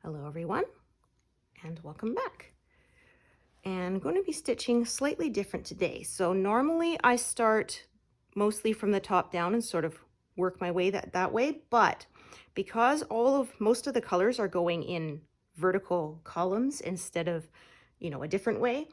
Hello everyone, and welcome back. And I'm going to be stitching slightly different today. So normally I start mostly from the top down and sort of work my way that way, but because most of the colors are going in vertical columns instead of, a different way,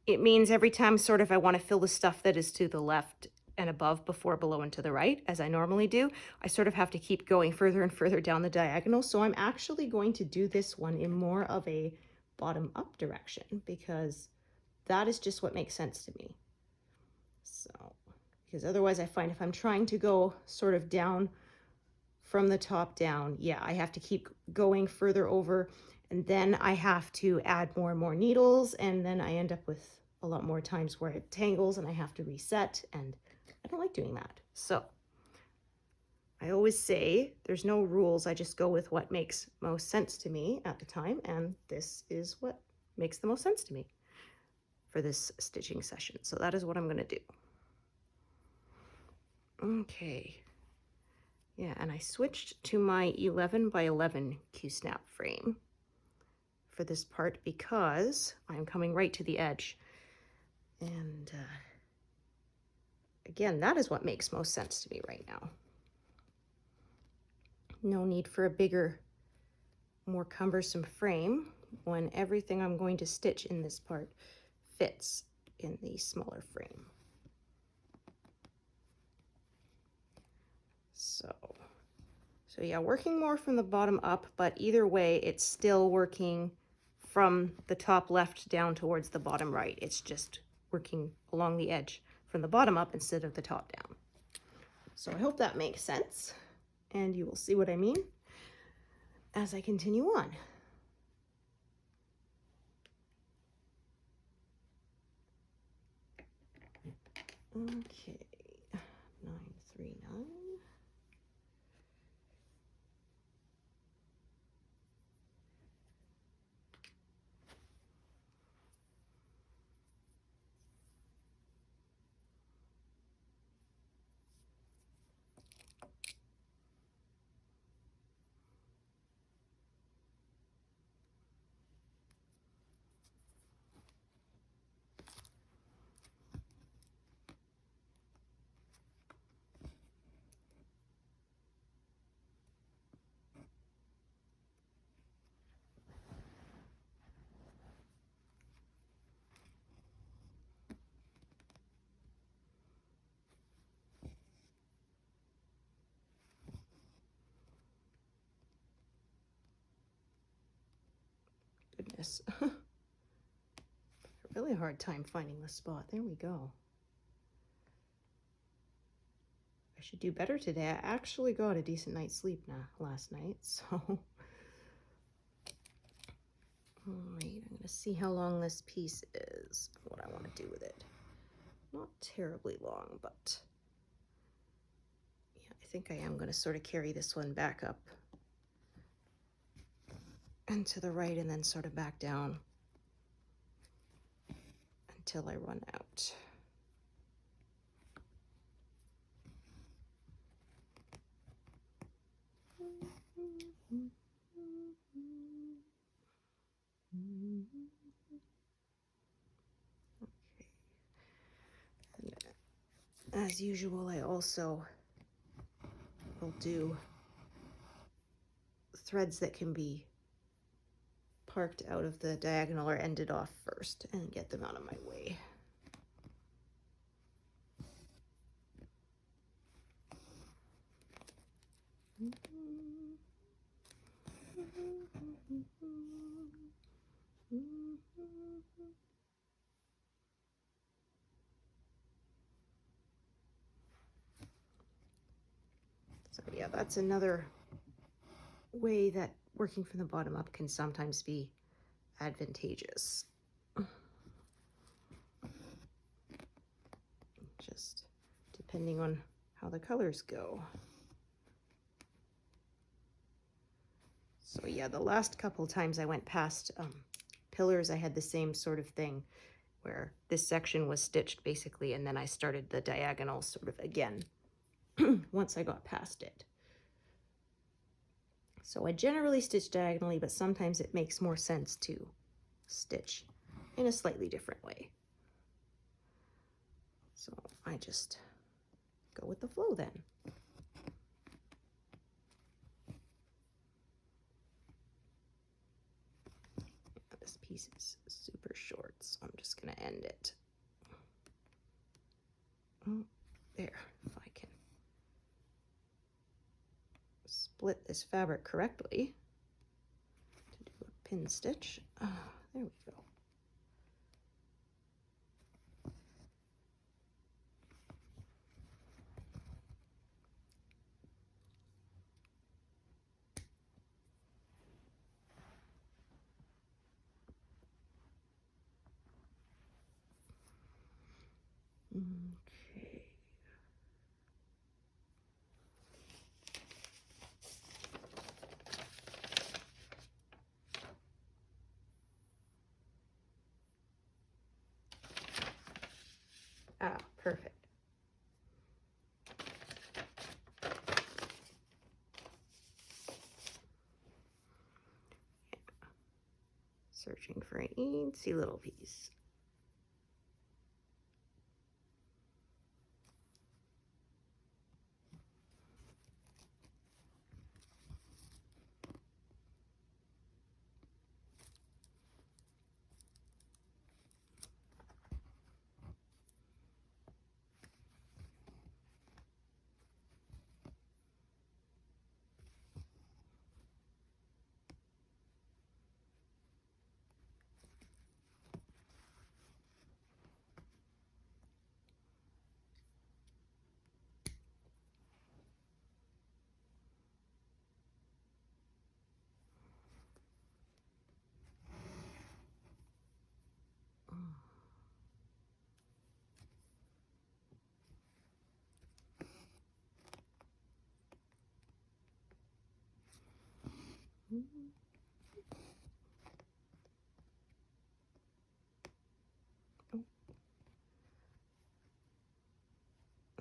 it means every time sort of I want to fill the stuff that is to the left and above before below and to the right, as I normally do, I sort of have to keep going further and further down the diagonal. So I'm actually going to do this one in more of a bottom up direction because that is just what makes sense to me. So, because otherwise I find if I'm trying to go sort of down from the top down, yeah, I have to keep going further over, and then I have to add more and more needles, and then I end up with a lot more times where it tangles and I have to reset, and I don't like doing that. So I always say there's no rules. I just go with what makes most sense to me at the time, and this is what makes the most sense to me for this stitching session. So that is what I'm going to do. Okay. Yeah, and I switched to my 11 by 11 Q-snap frame for this part because I'm coming right to the edge. And again, that is what makes most sense to me right now. No need for a bigger, more cumbersome frame when everything I'm going to stitch in this part fits in the smaller frame. So yeah, working more from the bottom up, but either way, it's still working from the top left down towards the bottom right. It's just working along the edge from the bottom up instead of the top down. So I hope that makes sense, and you will see what I mean as I continue on. Okay, 939. Goodness. A really hard time finding the spot. There we go. I should do better today. I actually got a decent night's sleep last night, so. All right, I'm gonna see how long this piece is, what I want to do with it. Not terribly long, but yeah, I think I am gonna sort of carry this one back up and to the right and then sort of back down until I run out. Okay. And as usual, I also will do threads that can be parked out of the diagonal or ended off first and get them out of my way. So yeah, that's another way that working from the bottom up can sometimes be advantageous. Just depending on how the colors go. So yeah, the last couple times I went past pillars, I had the same sort of thing where this section was stitched basically, and then I started the diagonal sort of again once I got past it. So I generally stitch diagonally, but sometimes it makes more sense to stitch in a slightly different way. So I just go with the flow then. This piece is super short, so I'm just going to end it. Oh, there, if I can split this fabric correctly to do a pin stitch. There we go. Okay. Ah, perfect. Searching for an eensy little piece.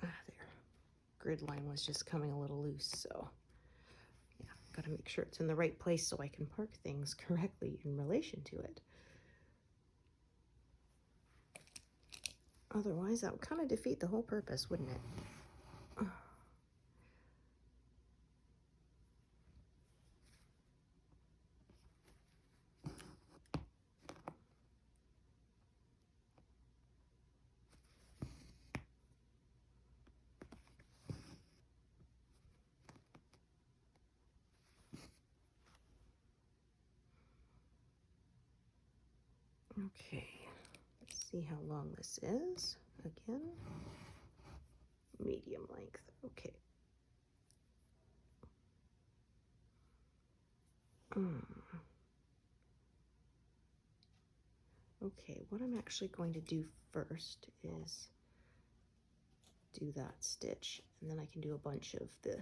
There. Grid line was just coming a little loose, so yeah, gotta make sure it's in the right place so I can park things correctly in relation to it. Otherwise, that would kind of defeat the whole purpose, wouldn't it? Okay, let's see how long this is. Again, medium length. Okay. Okay, what I'm actually going to do first is do that stitch, and then I can do a bunch of the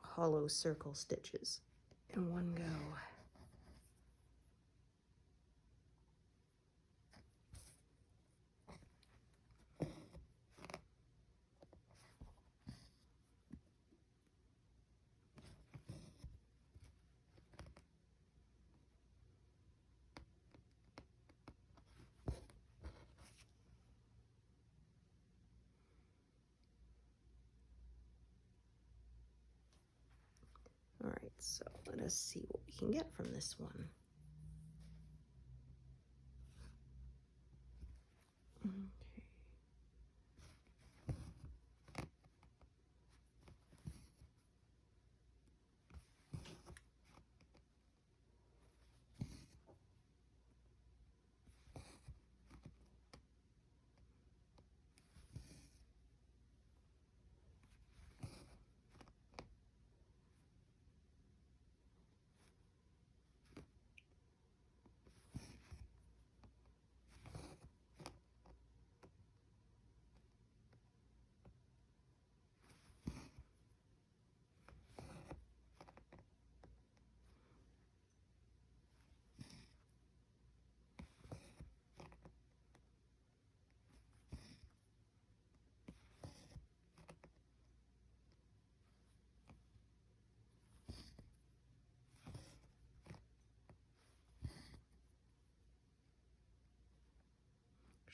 hollow circle stitches in one go. All right, so let us see what we can get from this one. Okay.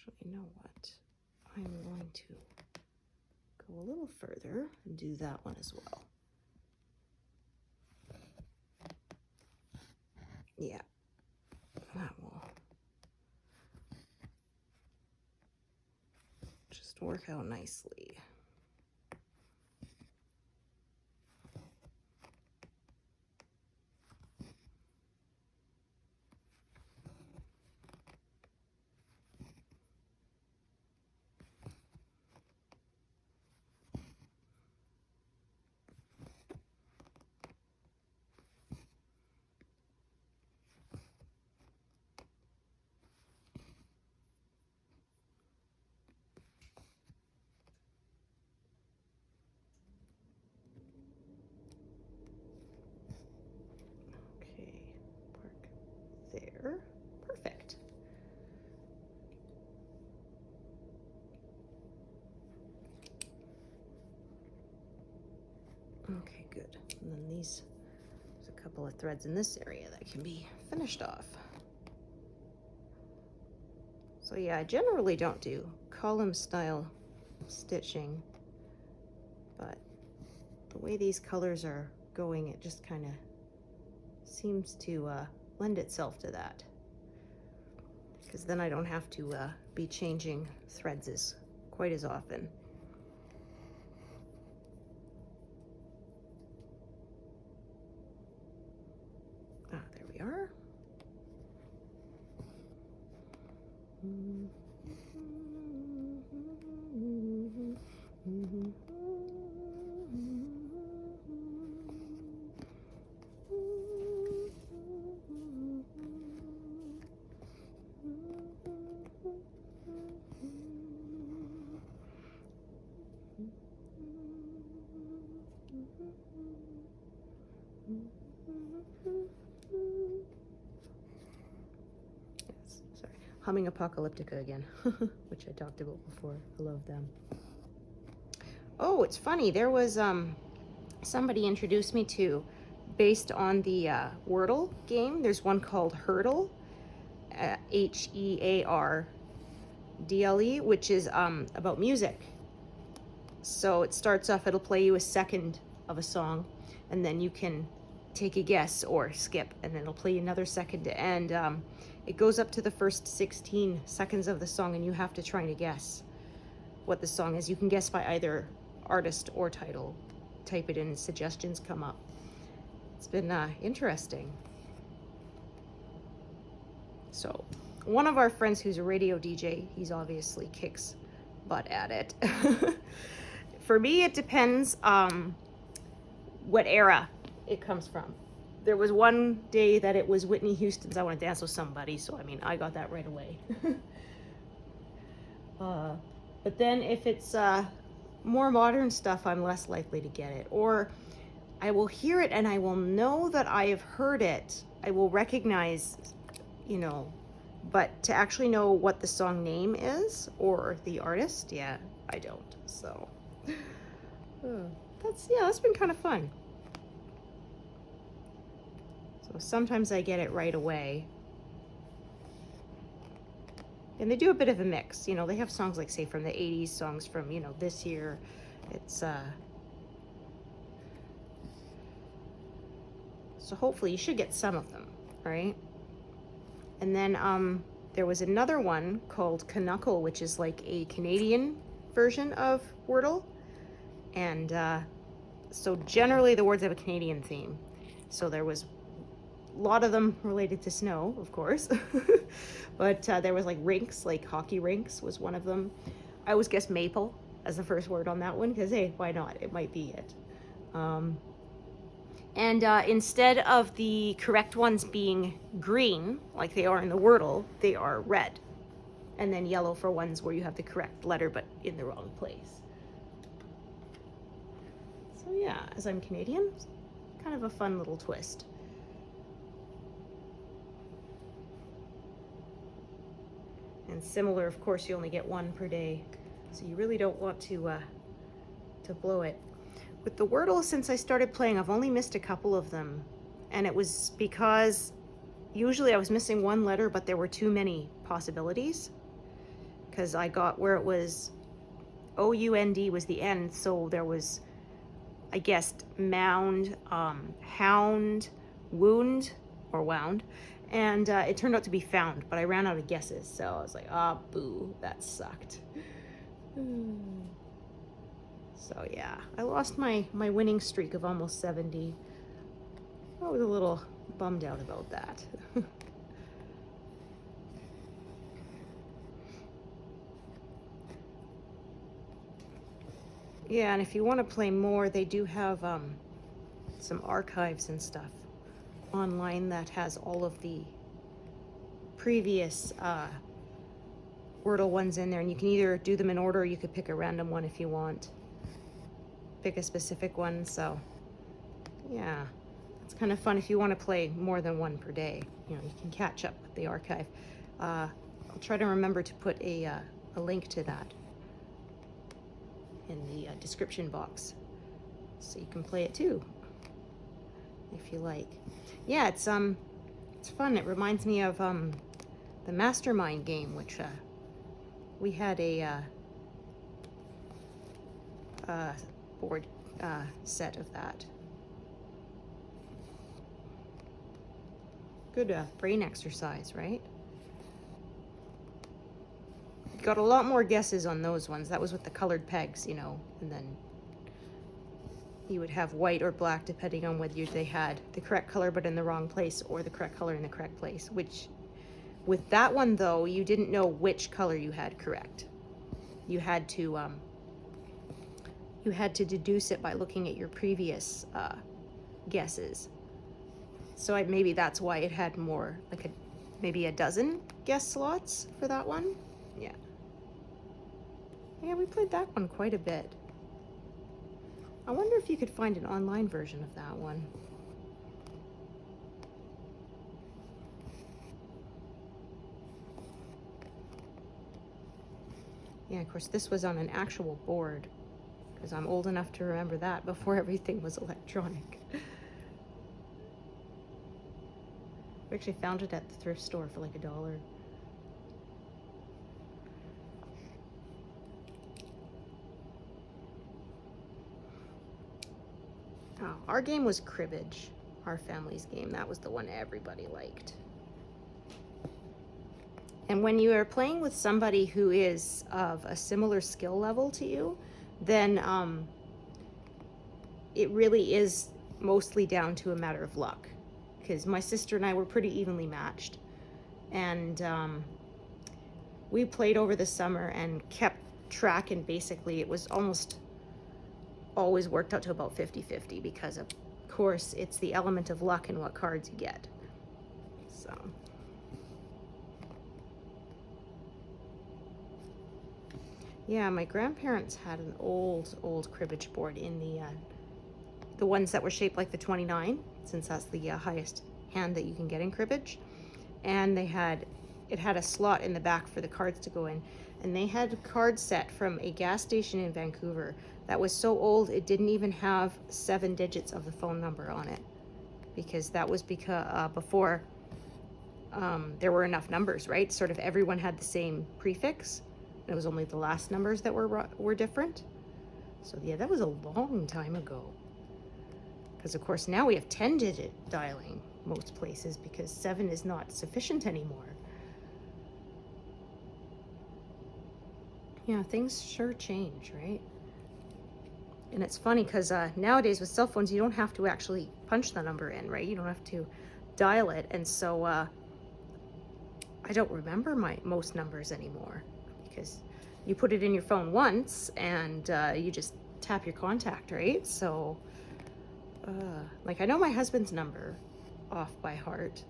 Actually, you know what? I'm going to go a little further and do that one as well. Yeah, that will just work out nicely. Okay, park there. Perfect. Okay, good. And then there's a couple of threads in this area that can be finished off. So yeah, I generally don't do column style stitching, but the way these colors are going, it just kind of seems to lend itself to that, because then I don't have to be changing threads quite as often. Ah, there we are. Yes, sorry. Humming Apocalyptica again, which I talked about before. I love them. Oh, it's funny. There was somebody introduced me to, based on the Worlde game. There's one called Hurdle, Heardle, which is about music. So it starts off, it'll play you a second of a song, and then you can take a guess or skip, and then it'll play another second, and it goes up to the first 16 seconds of the song, and you have to try to guess what the song is. You can guess by either artist or title. Type it in and suggestions come up. It's been interesting. So one of our friends who's a radio DJ, he's obviously kicks butt at it. For me, it depends what era it comes from. There was one day that it was Whitney Houston's I Want to Dance with Somebody, so I mean, I got that right away. But then if it's more modern stuff, I'm less likely to get it. Or I will hear it and I will know that I have heard it. I will recognize, you know, but to actually know what the song name is or the artist, yeah, I don't. So that's been kind of fun. So sometimes I get it right away. And they do a bit of a mix, you know, they have songs like, say, from the 80s, songs from, you know, this year. It's so hopefully you should get some of them, right? And then there was another one called Knuckle, which is like a Canadian version of Worlde. And so generally the words have a Canadian theme. So there was a lot of them related to snow, of course. But there was like rinks, like hockey rinks was one of them. I always guessed maple as the first word on that one, because hey, why not? It might be it. And instead of the correct ones being green, like they are in the Worlde, they are red. And then yellow for ones where you have the correct letter, but in the wrong place. So yeah, as I'm Canadian, kind of a fun little twist. And similar, of course, you only get one per day, so you really don't want to blow it. With the Worlde, since I started playing, I've only missed a couple of them, and it was because usually I was missing one letter, but there were too many possibilities. because I got where it was O-U-N-D was the end, so there was, I guessed, mound, hound, wound, or wound, and it turned out to be found, but I ran out of guesses, so I was like, ah, boo, that sucked. So yeah, I lost my winning streak of almost 70. I was a little bummed out about that. Yeah, and if you want to play more, they do have some archives and stuff online that has all of the previous Wordle ones in there, and you can either do them in order, or you could pick a random one if you want. Pick a specific one, so yeah, it's kind of fun if you want to play more than one per day. You know, you can catch up with the archive. I'll try to remember to put a link to that in the description box, so you can play it too, if you like. Yeah, it's fun. It reminds me of the Mastermind game, which we had a board set of that. Good brain exercise, right? Got a lot more guesses on those ones. That was with the colored pegs, you know, and then you would have white or black depending on whether they had the correct color but in the wrong place, or the correct color in the correct place. Which, with that one though, you didn't know which color you had correct. You had to deduce it by looking at your previous guesses. So maybe that's why it had more, like maybe a dozen guess slots for that one. Yeah. Yeah, we played that one quite a bit. I wonder if you could find an online version of that one. Yeah, of course, this was on an actual board, because I'm old enough to remember that before everything was electronic. We actually found it at the thrift store for like $1. Oh, our game was cribbage, our family's game. That was the one everybody liked. And when you are playing with somebody who is of a similar skill level to you, then it really is mostly down to a matter of luck. Because my sister and I were pretty evenly matched. And we played over the summer and kept track, and basically it was almost always worked out to about 50-50, because of course it's the element of luck in what cards you get. So yeah, my grandparents had an old cribbage board in the ones that were shaped like the 29, since that's the highest hand that you can get in cribbage. And it had a slot in the back for the cards to go in. And they had a card set from a gas station in Vancouver that was so old it didn't even have 7 digits of the phone number on it, because that was before there were enough numbers, right? Sort of everyone had the same prefix. It was only the last numbers that were different. So yeah, that was a long time ago. Because of course now we have 10-digit dialing most places, because 7 is not sufficient anymore. Yeah, things sure change, right? And it's funny because nowadays with cell phones, you don't have to actually punch the number in, right? You don't have to dial it. And so I don't remember most numbers anymore, because you put it in your phone once and you just tap your contact, right? So like, I know my husband's number off by heart,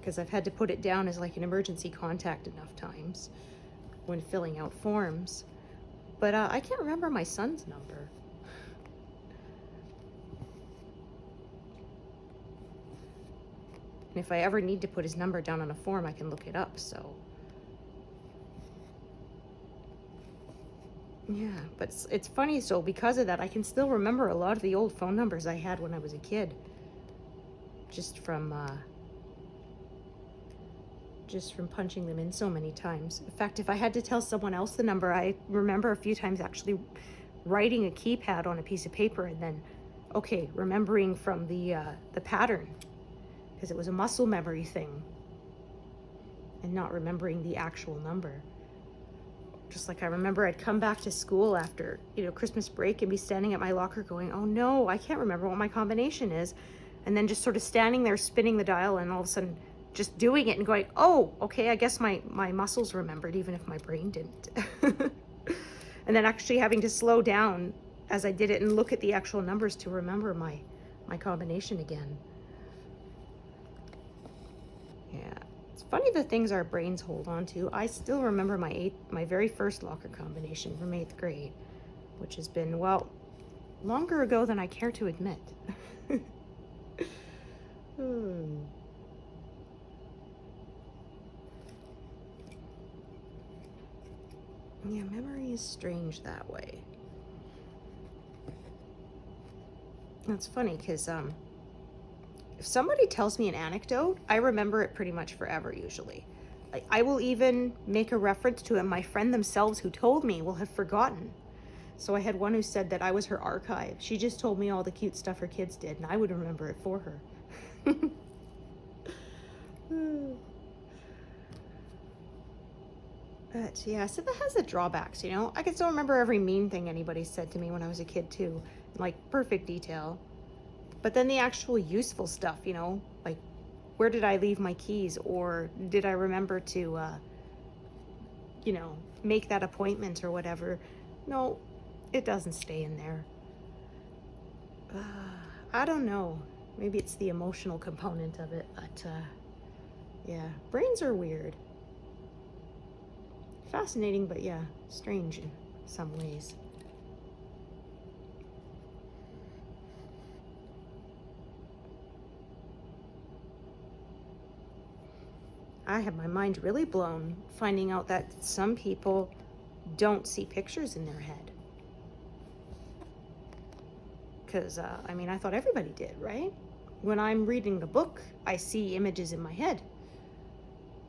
because I've had to put it down as like an emergency contact enough times when filling out forms. But I can't remember my son's number. And if I ever need to put his number down on a form, I can look it up, so. Yeah, but it's funny, so because of that, I can still remember a lot of the old phone numbers I had when I was a kid. Just from just from punching them in so many times. In fact, if I had to tell someone else the number, I remember a few times actually writing a keypad on a piece of paper and then, okay, remembering from the pattern, because it was a muscle memory thing, and not remembering the actual number. Just like I remember I'd come back to school after, Christmas break and be standing at my locker going, oh no, I can't remember what my combination is. And then just sort of standing there spinning the dial and all of a sudden just doing it and going, oh, okay, I guess my muscles remembered even if my brain didn't. And then actually having to slow down as I did it and look at the actual numbers to remember my combination again. Yeah. It's funny the things our brains hold on to. I still remember my very first locker combination from 8th grade, which has been, well, longer ago than I care to admit. Yeah, memory is strange that way. It's funny because if somebody tells me an anecdote, I remember it pretty much forever usually. Like, I will even make a reference to it, and my friend themselves who told me will have forgotten. So I had one who said that I was her archive. She just told me all the cute stuff her kids did, and I would remember it for her. But yeah, so that has the drawbacks, I can still remember every mean thing anybody said to me when I was a kid too, like perfect detail. But then the actual useful stuff, like where did I leave my keys, or did I remember to, make that appointment or whatever? No, it doesn't stay in there. I don't know. Maybe it's the emotional component of it, but yeah, brains are weird. Fascinating, but yeah, strange in some ways. I had my mind really blown finding out that some people don't see pictures in their head. Because, I thought everybody did, right? When I'm reading the book, I see images in my head.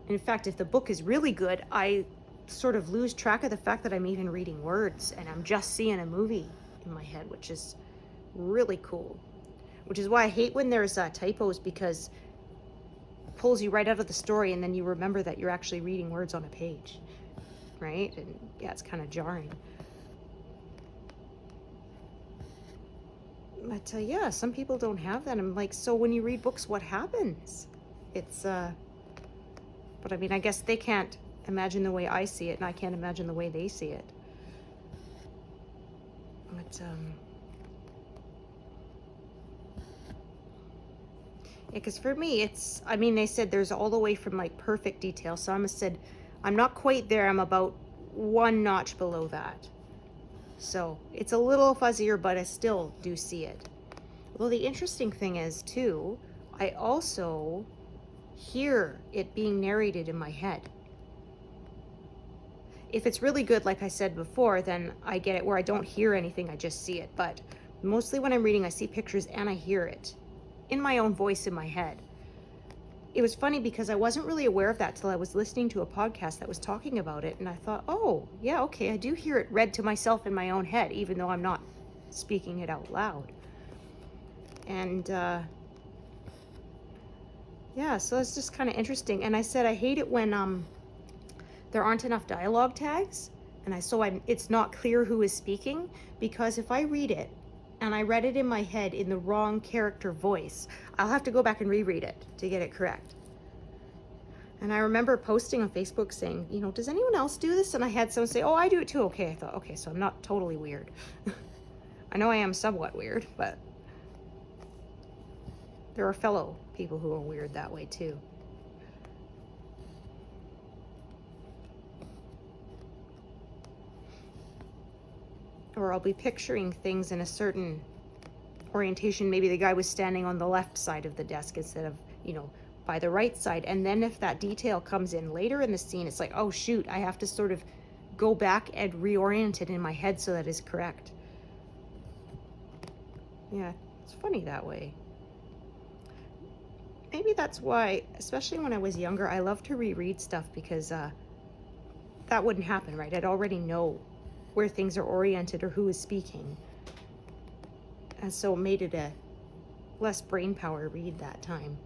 In fact, if the book is really good, I sort of lose track of the fact that I'm even reading words and I'm just seeing a movie in my head, which is really cool. Which is why I hate when there's typos, because it pulls you right out of the story and then you remember that you're actually reading words on a page, right? And yeah, it's kind of jarring. But yeah, some people don't have that. I'm like, so when you read books, what happens? It's, but I guess they can't imagine the way I see it, and I can't imagine the way they see it. But, yeah, because for me, it's, they said there's all the way from like perfect detail. So I said, I'm not quite there. I'm about one notch below that. So it's a little fuzzier, but I still do see it. Well, the interesting thing is too, I also hear it being narrated in my head. If it's really good, like I said before, then I get it where I don't hear anything, I just see it. But mostly when I'm reading, I see pictures and I hear it in my own voice in my head. It was funny because I wasn't really aware of that till I was listening to a podcast that was talking about it, and I thought, oh, yeah, okay, I do hear it read to myself in my own head, even though I'm not speaking it out loud. And yeah, so it's just kind of interesting. And I said I hate it when there aren't enough dialogue tags, and it's not clear who is speaking, because if I read it and I read it in my head in the wrong character voice, I'll have to go back and reread it to get it correct. And I remember posting on Facebook saying, does anyone else do this? And I had someone say, oh, I do it too. Okay, I thought, okay, so I'm not totally weird. I know I am somewhat weird, but there are fellow people who are weird that way too. Or I'll be picturing things in a certain orientation. Maybe the guy was standing on the left side of the desk instead of, by the right side. And then if that detail comes in later in the scene, it's like, oh shoot, I have to sort of go back and reorient it in my head so that is correct. Yeah, it's funny that way. maybe that's why, especially when I was younger, I loved to reread stuff, because that wouldn't happen, right? I'd already know where things are oriented or who is speaking. And so it made it a less brain power read that time.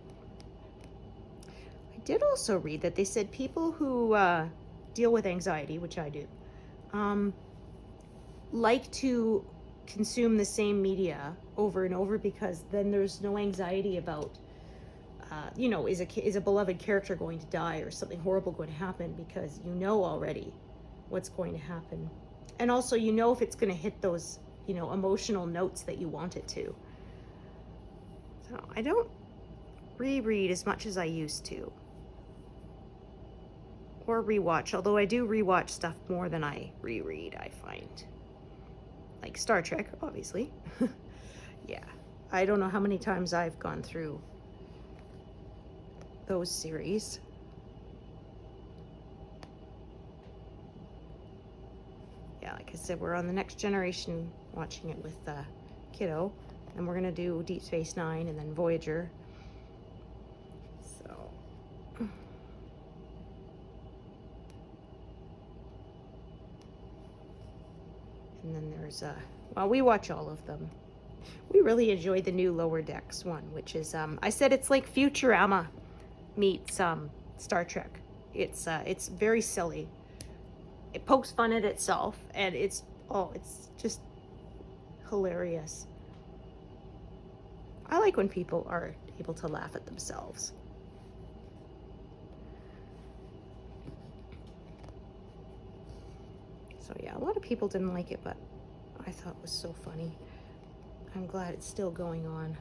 I did also read that they said people who deal with anxiety, which I do, like to consume the same media over and over, because then there's no anxiety about, you know, is a beloved character going to die or something horrible going to happen, because you know already what's going to happen. And also, you know, if it's going to hit those, you know, emotional notes that you want it to. So I don't reread as much as I used to. Or rewatch, although I do rewatch stuff more than I reread, I find. Like Star Trek, obviously. Yeah. I don't know how many times I've gone through those series. Yeah, like I said, we're on the Next Generation, watching it with kiddo, and we're gonna do Deep Space Nine and then Voyager. So, and then there's well, we watch all of them. We really enjoyed the new Lower Decks one, which is I said it's like Futurama meets Star Trek. It's very silly. It pokes fun at itself, and it's just hilarious. I like when people are able to laugh at themselves. So yeah, a lot of people didn't like it, but I thought it was so funny. I'm glad it's still going on.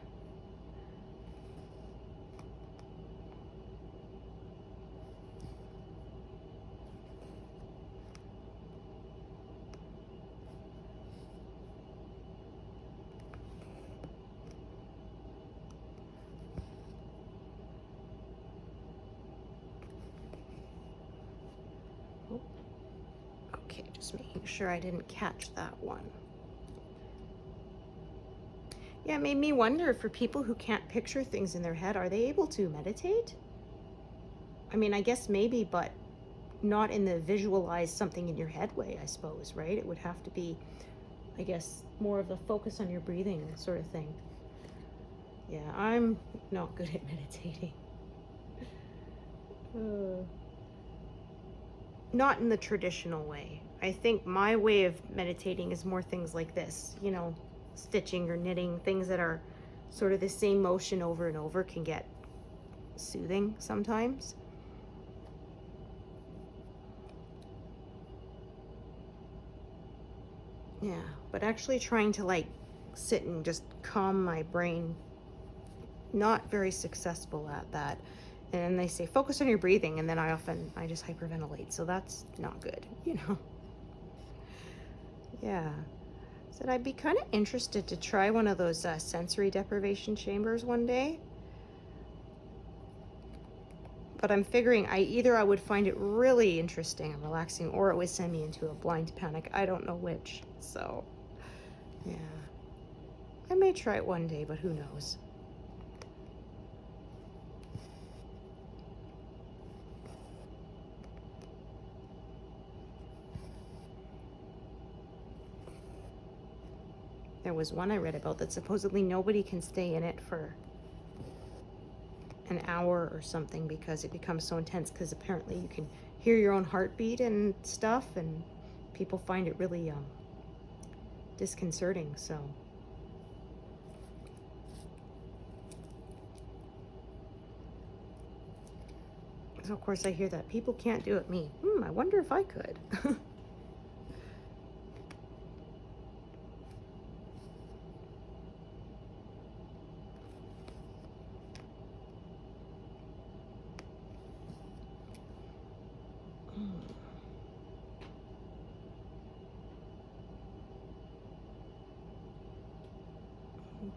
Okay, just making sure I didn't catch that one. Yeah, it made me wonder, for people who can't picture things in their head, are they able to meditate? I mean, I guess maybe, but not in the visualize something in your head way, I suppose, right? It would have to be, I guess, more of the focus on your breathing sort of thing. Yeah, I'm not good at meditating. Not in the traditional way. I think my way of meditating is more things like this, you know, stitching or knitting, things that are sort of the same motion over and over can get soothing sometimes. Yeah, but actually trying to like sit and just calm my brain, not very successful at that. And they say focus on your breathing, and then I just hyperventilate, so that's not good, you know. Yeah, said I'd be kind of interested to try one of those sensory deprivation chambers one day, but I'm figuring I would find it really interesting and relaxing, or it would send me into a blind panic. I don't know which. So yeah, I may try it one day, but who knows. There was one I read about that supposedly nobody can stay in it for an hour or something, because it becomes so intense, because apparently you can hear your own heartbeat and stuff, and people find it really disconcerting. So of course I hear that people can't do it. Me, I wonder if I could.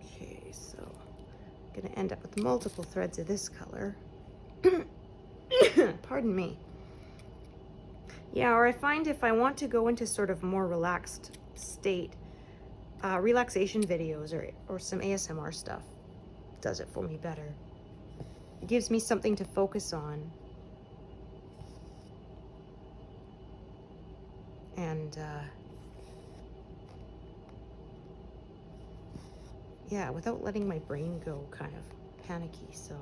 Okay, so I'm gonna end up with multiple threads of this color. Pardon me. Yeah, or I find if I want to go into sort of more relaxed state, relaxation videos or some ASMR stuff does it for me better. It gives me something to focus on. And yeah, without letting my brain go kind of panicky, so.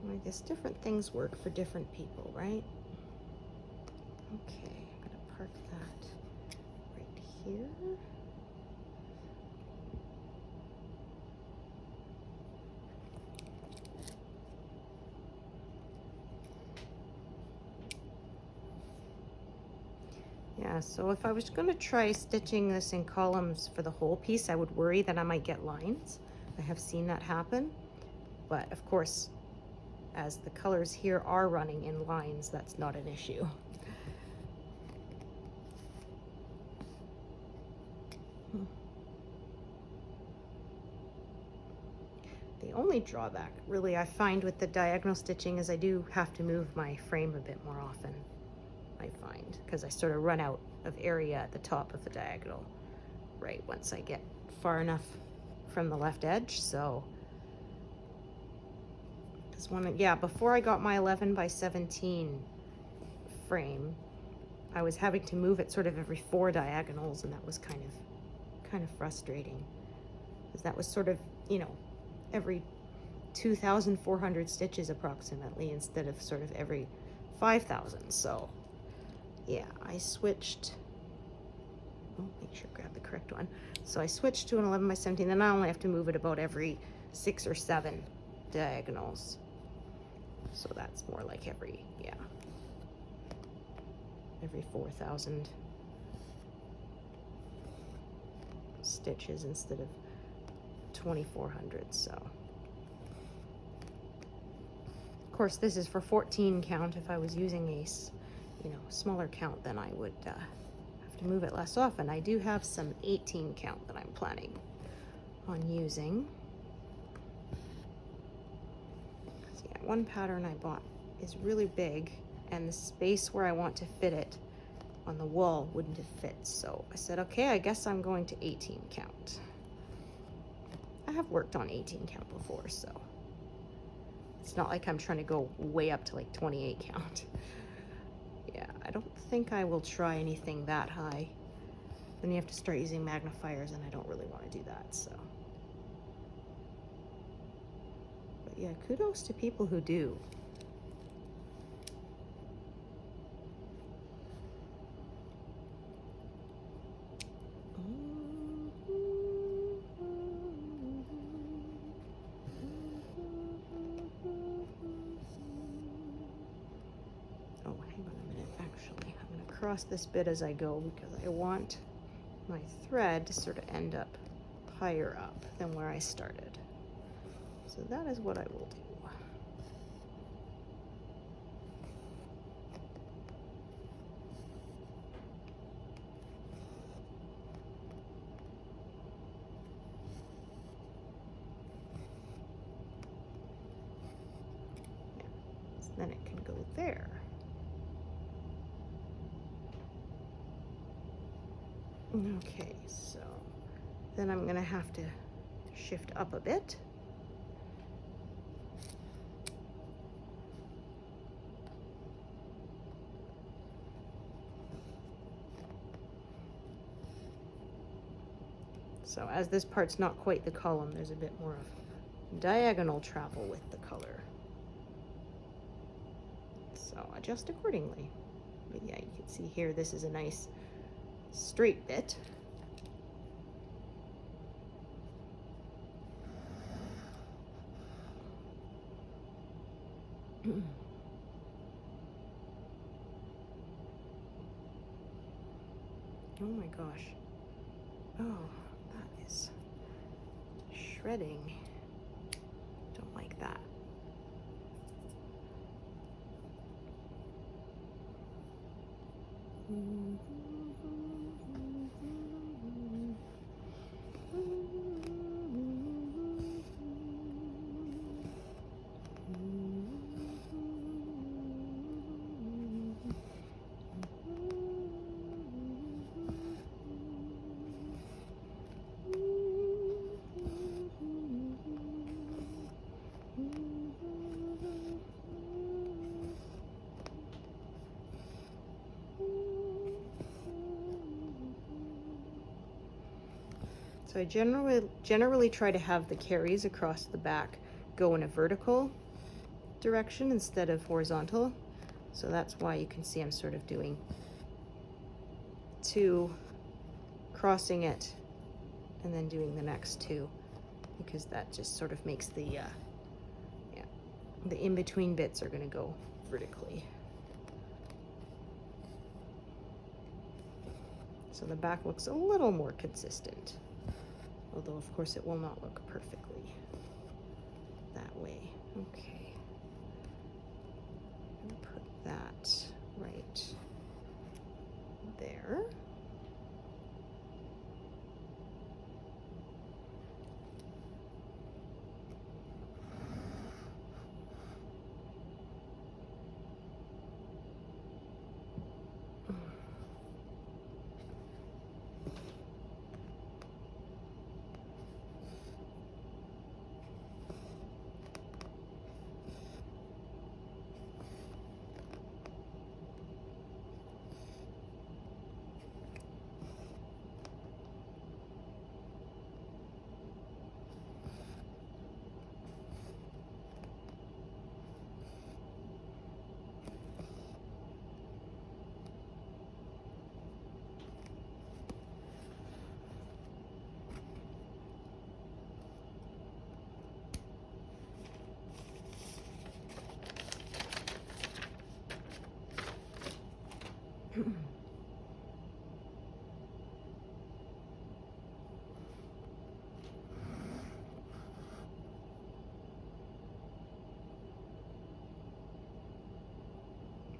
I guess different things work for different people, right? Okay, I'm gonna park that right here. Yeah, so if I was gonna try stitching this in columns for the whole piece, I would worry that I might get lines. I have seen that happen, but of course, as the colors here are running in lines, that's not an issue. The only drawback, really, I find with the diagonal stitching is I do have to move my frame a bit more often, I find, because I sort of run out of area at the top of the diagonal, right, once I get far enough from the left edge, so. Yeah, before I got my 11 by 17 frame, I was having to move it sort of every 4 diagonals, and that was kind of frustrating, because that was sort of, you know, every 2,400 stitches approximately, instead of sort of every 5,000. So yeah, I switched. Oh, make sure I grab the correct one. So I switched to an 11 by 17. Then I only have to move it about every 6 or 7 diagonals. So that's more like every 4,000 stitches instead of 2,400. So of course this is for 14 count. If I was using a smaller count, then I would have to move it less often. I do have some 18 count that I'm planning on using. So yeah, one pattern I bought is really big, and the space where I want to fit it on the wall wouldn't have fit. So I said, okay, I guess I'm going to 18 count. I have worked on 18 count before, so it's not like I'm trying to go way up to like 28 count. Yeah, I don't think I will try anything that high. Then you have to start using magnifiers, and I don't really want to do that, so. But yeah, kudos to people who do. Cross this bit as I go, because I want my thread to sort of end up higher up than where I started. So that is what I will do. Yeah. So then it can go there. Okay, so then I'm gonna have to shift up a bit. So as this part's not quite the column, there's a bit more of diagonal travel with the color. So adjust accordingly. But yeah, you can see here, this is a nice straight bit. Oh my gosh. Oh, that is shredding. Don't like that. So I generally try to have the carries across the back go in a vertical direction instead of horizontal. So that's why you can see I'm sort of doing two, crossing it, and then doing the next two, because that just sort of makes the in-between bits are going to go vertically. So the back looks a little more consistent, although of course it will not look perfectly that way. Okay, I'm gonna put that right there.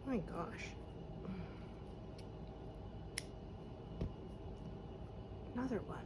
My gosh. Another one.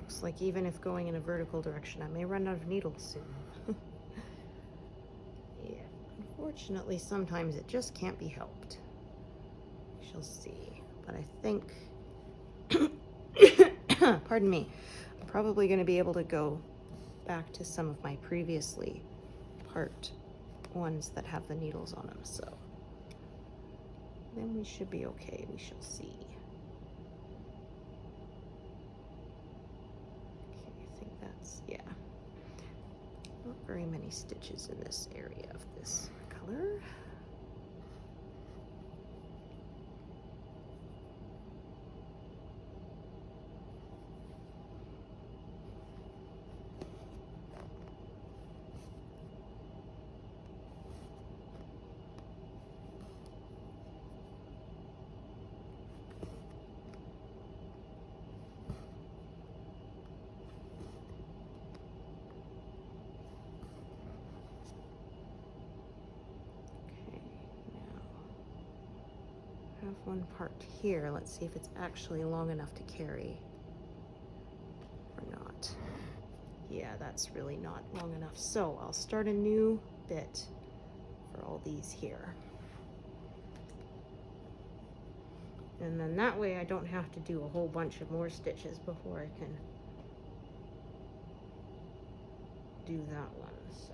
Looks like even if going in a vertical direction, I may run out of needles soon. Yeah, unfortunately, sometimes it just can't be helped. We shall see. But I think, pardon me, I'm probably going to be able to go back to some of my previously part ones that have the needles on them. So then we should be okay. We shall see. Yeah, not very many stitches in this area of this color. One part here. Let's see if it's actually long enough to carry or not. Yeah, that's really not long enough. So I'll start a new bit for all these here. And then that way I don't have to do a whole bunch of more stitches before I can do that one. So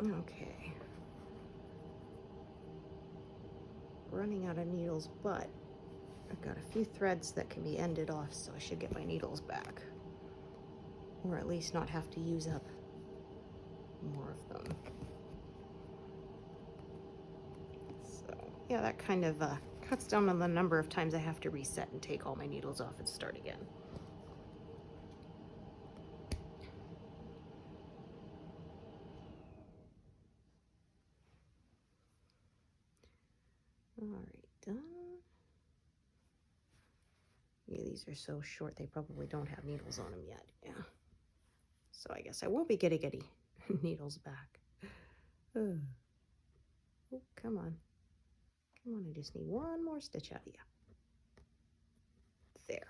Okay. Running out of needles, but I've got a few threads that can be ended off, so I should get my needles back. Or at least not have to use up more of them. So, yeah, that kind of cuts down on the number of times I have to reset and take all my needles off and start again. All right, done. Yeah, these are so short, they probably don't have needles on them yet. Yeah. So I guess I won't be getting any needles back. Oh, come on. Come on, I just need one more stitch out of you. There.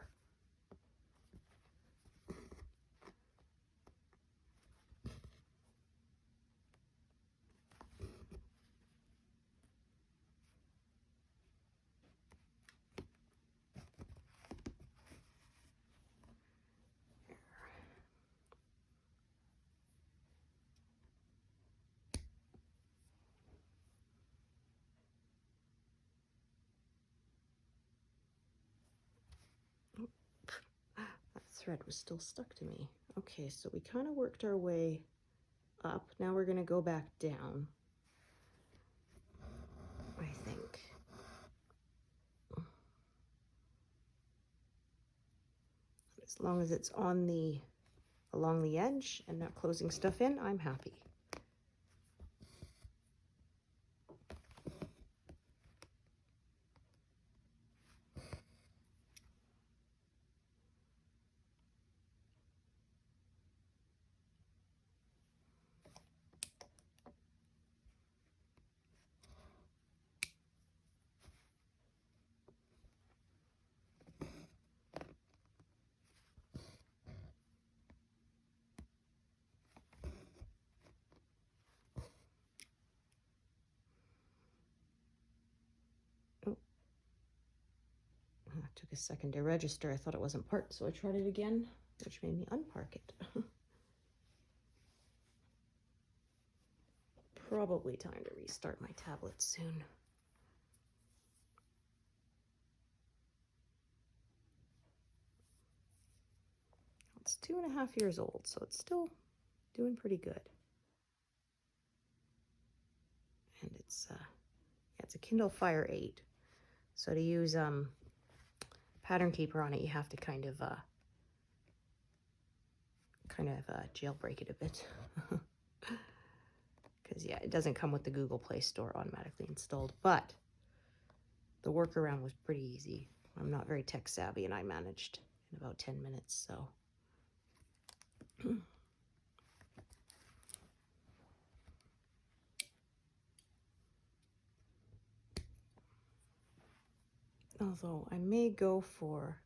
That thread was still stuck to me. Okay, so we kind of worked our way up. Now we're going to go back down, I think. As long as it's on along the edge and not closing stuff in, I'm happy. It took a second to register. I thought it wasn't parked, so I tried it again, which made me unpark it. Probably time to restart my tablet soon. It's 2.5 years old, so it's still doing pretty good. And it's a Kindle Fire 8. So to use Pattern Keeper on it, you have to kind of jailbreak it a bit. Because yeah, it doesn't come with the Google Play Store automatically installed, but the workaround was pretty easy. I'm not very tech savvy, and I managed in about 10 minutes, so. Although I may go for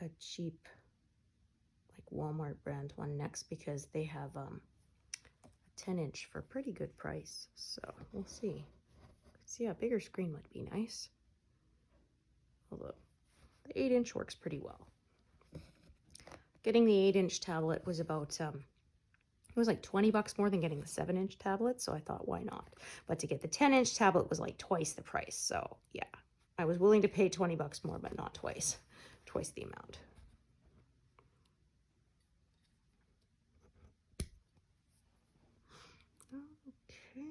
a cheap, like Walmart brand one next, because they have a 10-inch for a pretty good price. So we'll see. See, a bigger screen might be nice. Although the 8-inch works pretty well. Getting the 8-inch tablet was about it was like $20 more than getting the 7-inch tablet, so I thought, why not? But to get the 10-inch tablet was like twice the price. So yeah, I was willing to pay $20 more, but not twice the amount. Okay,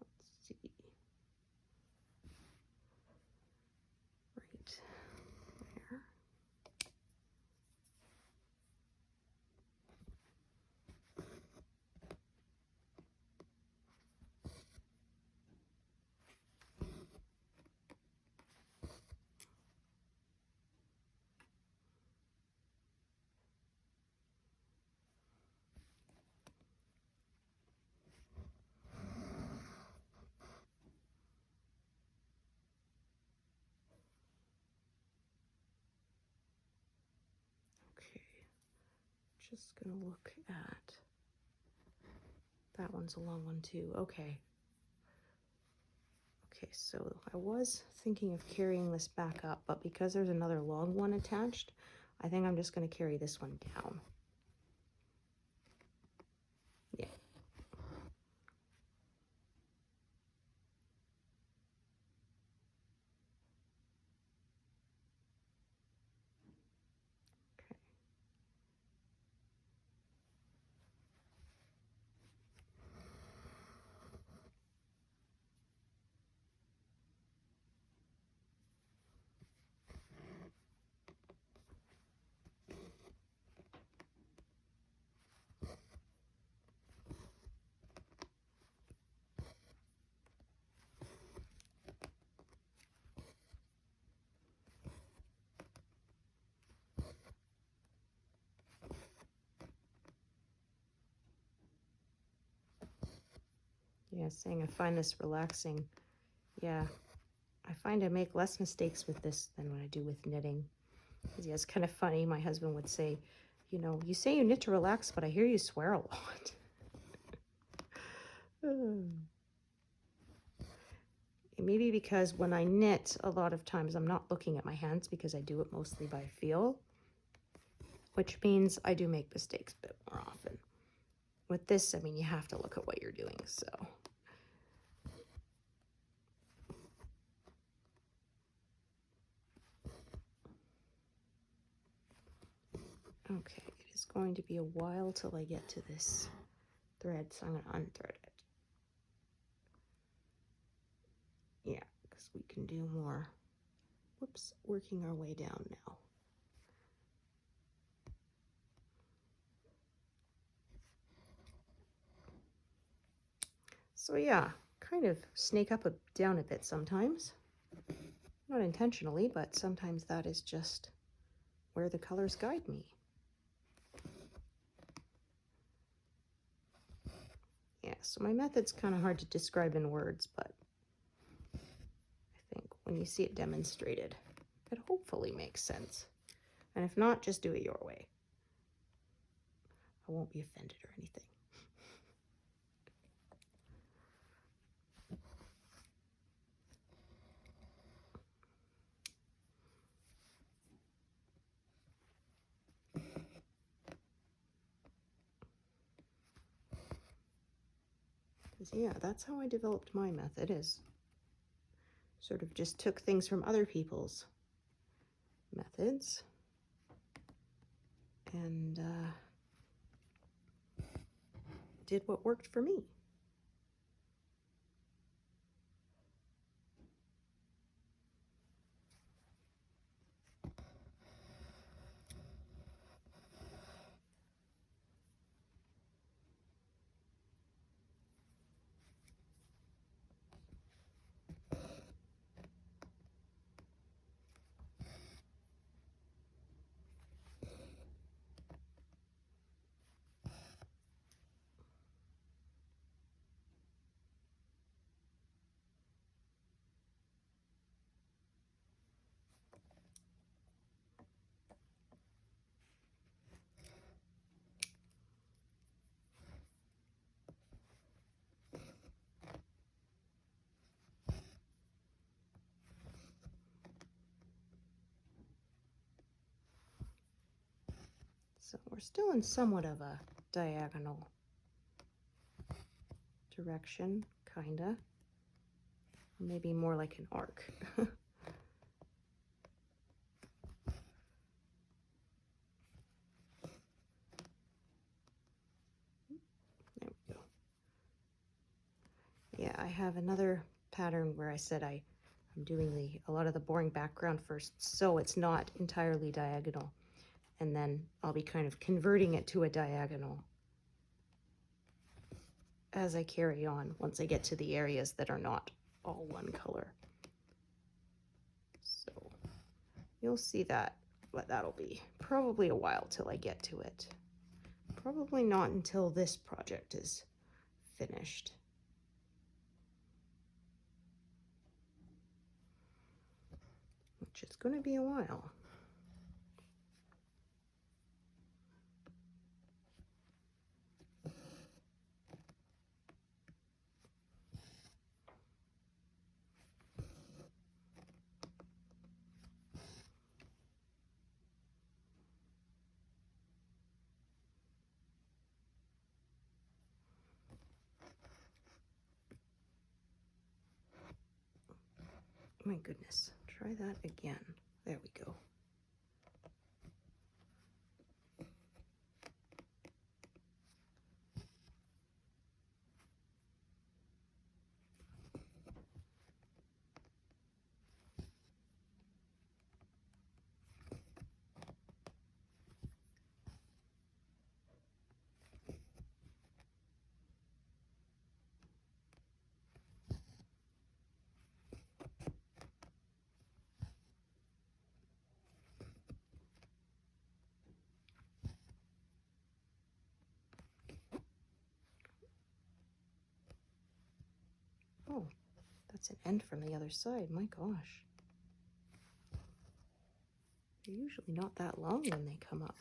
let's see. Right there. Just gonna look at that one's a long one too. Okay, so I was thinking of carrying this back up, but because there's another long one attached, I think I'm just gonna carry this one down. Yeah, Yeah, saying I find this relaxing. Yeah, I find I make less mistakes with this than when I do with knitting. Yeah, it's kind of funny. My husband would say, you know, you say you knit to relax, but I hear you swear a lot. Maybe because when I knit, a lot of times I'm not looking at my hands because I do it mostly by feel, which means I do make mistakes a bit more often. With this, I mean, you have to look at what you're doing, so. Okay, it is going to be a while till I get to this thread, so I'm going to unthread it. Yeah, because we can do more. Whoops, working our way down now. So yeah, kind of snake up down a bit sometimes. Not intentionally, but sometimes that is just where the colors guide me. Yeah, so my method's kind of hard to describe in words, but I think when you see it demonstrated, it hopefully makes sense. And if not, just do it your way. I won't be offended or anything. Yeah, that's how I developed my method, is sort of just took things from other people's methods and did what worked for me. So we're still in somewhat of a diagonal direction, kinda. Maybe more like an arc. There we go. Yeah, I have another pattern where I said I'm doing a lot of the boring background first, so it's not entirely diagonal. And then I'll be kind of converting it to a diagonal as I carry on once I get to the areas that are not all one color. So you'll see that, what that'll be. Probably a while till I get to it. Probably not until this project is finished. Which is going to be a while. My goodness, try that again. There we go. That's an end from the other side. My gosh. They're usually not that long when they come up.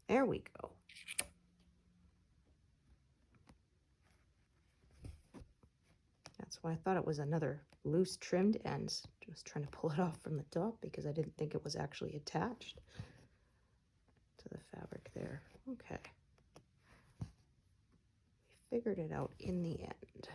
There we go. That's why I thought it was another loose trimmed end. Just trying to pull it off from the top because I didn't think it was actually attached to the fabric there. Okay. We figured it out in the end.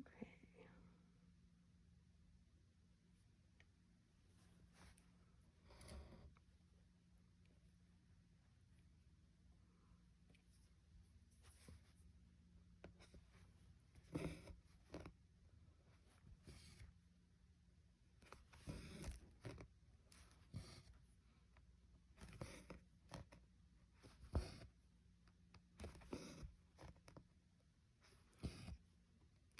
Okay.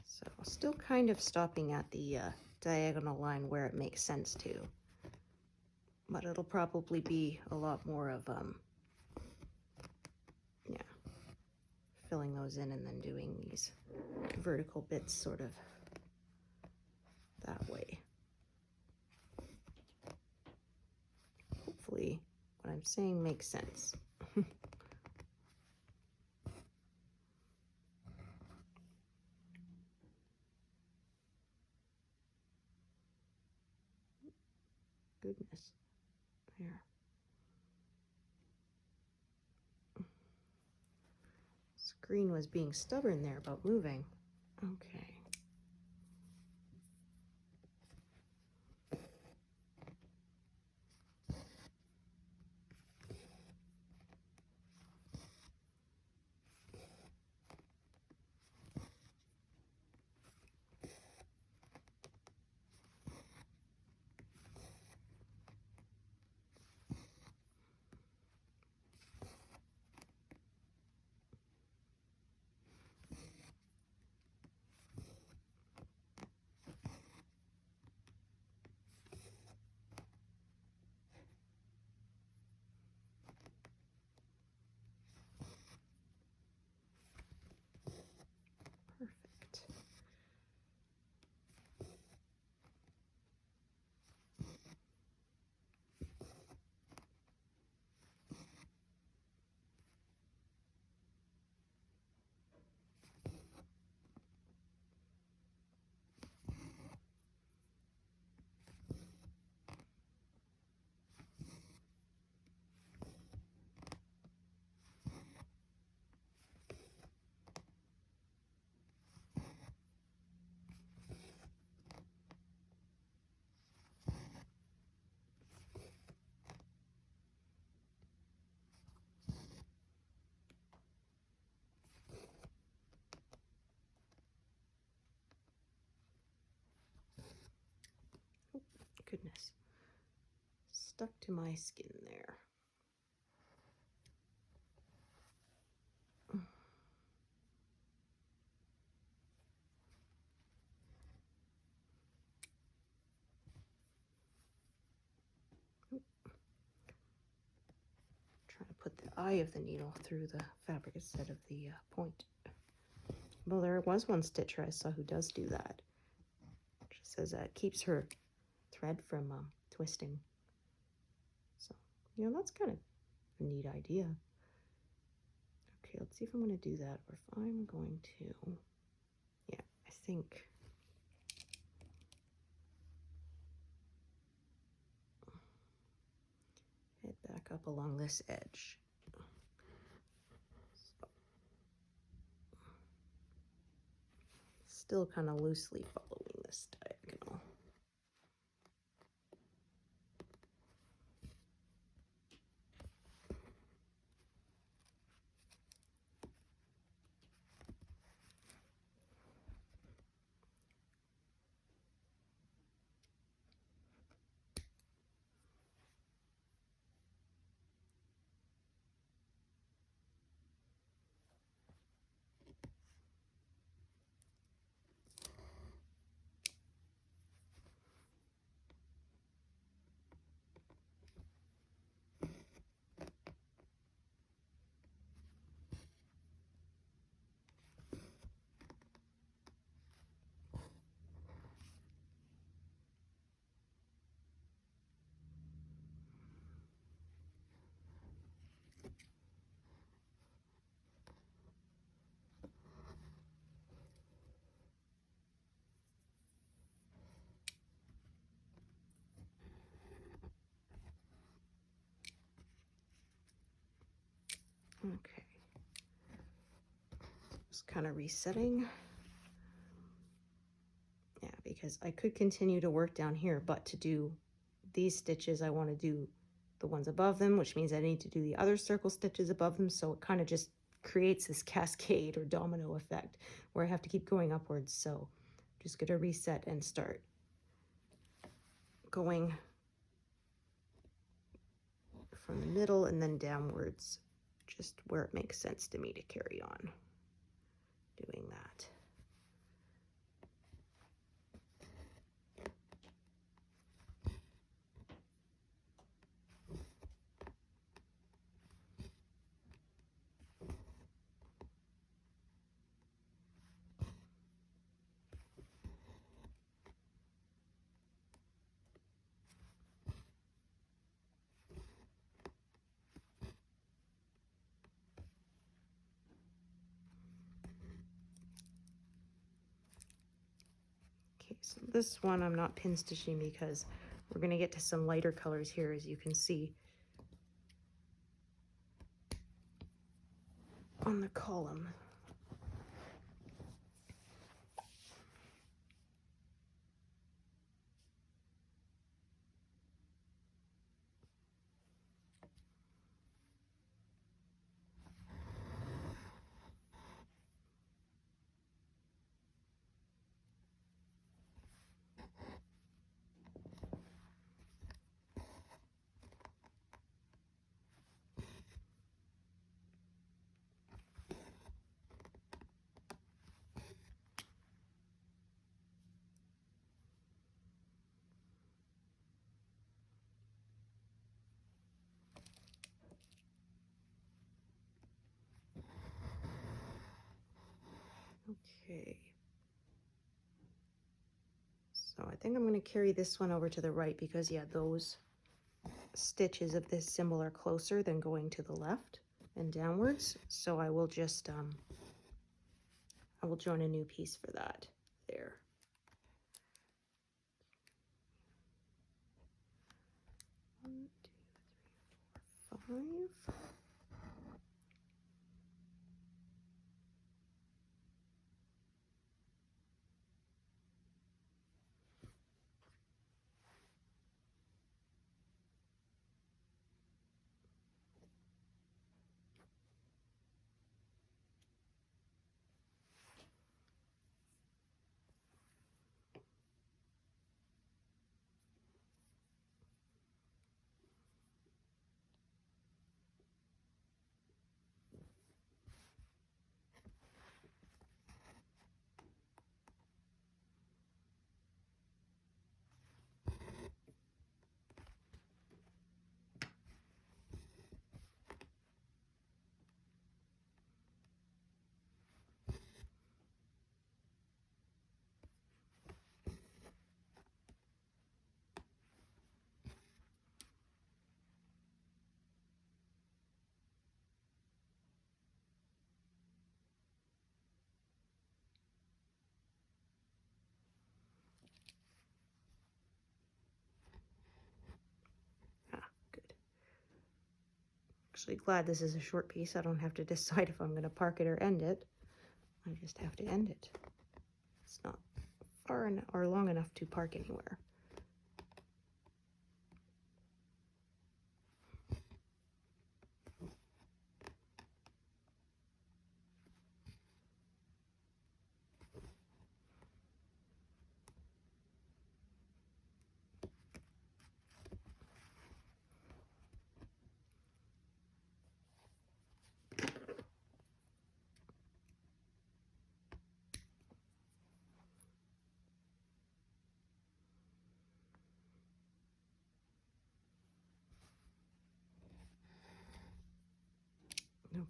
So still kind of stopping at the diagonal line where it makes sense to, but it'll probably be a lot more of yeah, filling those in and then doing these vertical bits sort of that way. Hopefully what I'm saying makes sense. Goodness. There. Screen was being stubborn there about moving. Okay. Perfect. Goodness. Stuck to my skin there. eye of the needle through the fabric instead of the point. Well, there was one stitcher I saw who does do that. She says that keeps her thread from twisting. So, that's kind of a neat idea. Okay, let's see if I'm going to do that or if I'm going to, yeah, I think. Head back up along this edge. So, still kind of loosely following this diagonal. Okay, just kind of resetting. Yeah, because I could continue to work down here, but to do these stitches, I want to do the ones above them, which means I need to do the other circle stitches above them. So it kind of just creates this cascade or domino effect where I have to keep going upwards. So I'm just going to reset and start going from the middle and then downwards, just where it makes sense to me to carry on doing that. Okay, so this one I'm not pin stitching because we're going to get to some lighter colors here, as you can see on the column. Okay, so I think I'm going to carry this one over to the right because, yeah, those stitches of this symbol are closer than going to the left and downwards. So I will just, I will join a new piece for that there. One, two, three, 4, 5. Actually glad this is a short piece. I don't have to decide if I'm going to park it or end it. I just have to end it. It's not far or long enough to park anywhere.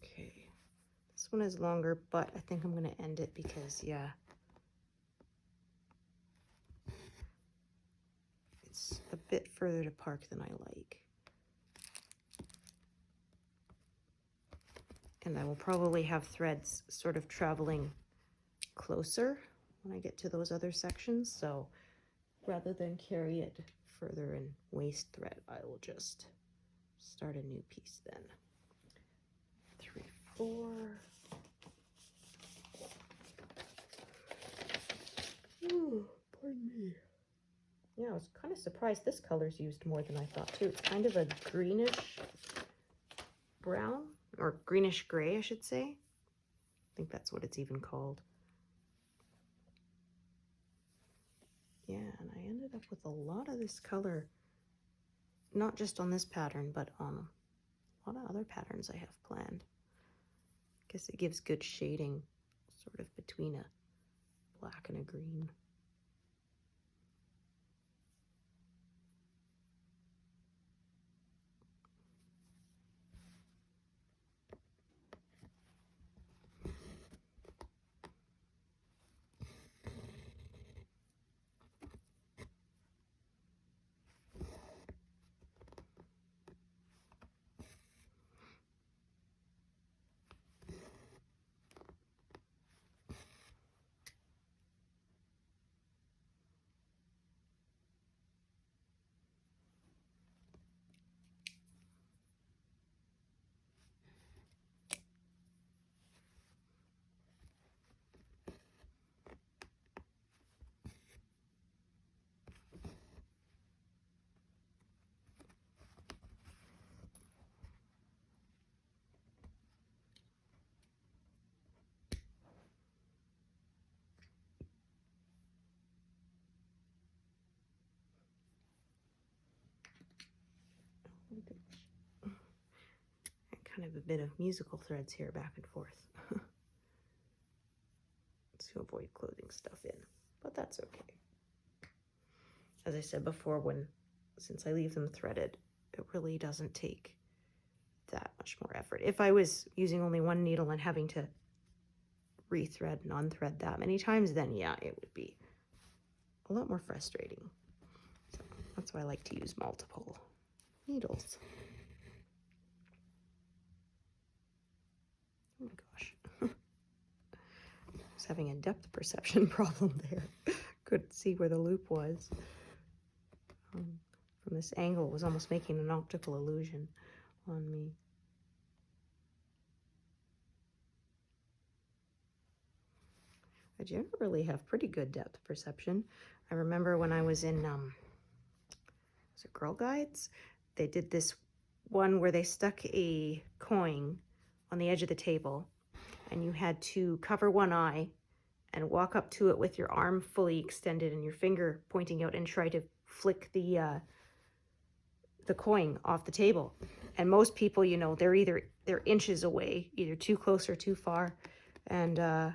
Okay, this one is longer, but I think I'm going to end it because, yeah, it's a bit further to park than I like. And I will probably have threads sort of traveling closer when I get to those other sections. So rather than carry it further and waste thread, I will just start a new piece then. 3, 4. Ooh, pardon me. Yeah, I was kind of surprised this color's used more than I thought too. It's kind of a greenish brown, or greenish gray, I should say. I think that's what it's even called. Yeah, and I ended up with a lot of this color, not just on this pattern, but on a lot of other patterns I have planned. I guess it gives good shading, sort of between a black and a green. Kind of a bit of musical threads here back and forth to avoid clothing stuff in, but that's okay. As I said before, since I leave them threaded, it really doesn't take that much more effort. If I was using only one needle and having to rethread and unthread that many times, then yeah, it would be a lot more frustrating. So that's why I like to use multiple needles. Oh my gosh. I was having a depth perception problem there. Couldn't see where the loop was. From this angle, it was almost making an optical illusion on me. I generally have pretty good depth perception. I remember when I was in was it Girl Guides? They did this one where they stuck a coin on the edge of the table, and you had to cover one eye and walk up to it with your arm fully extended and your finger pointing out and try to flick the coin off the table. And most people, you know, they're inches away, either too close or too far. And I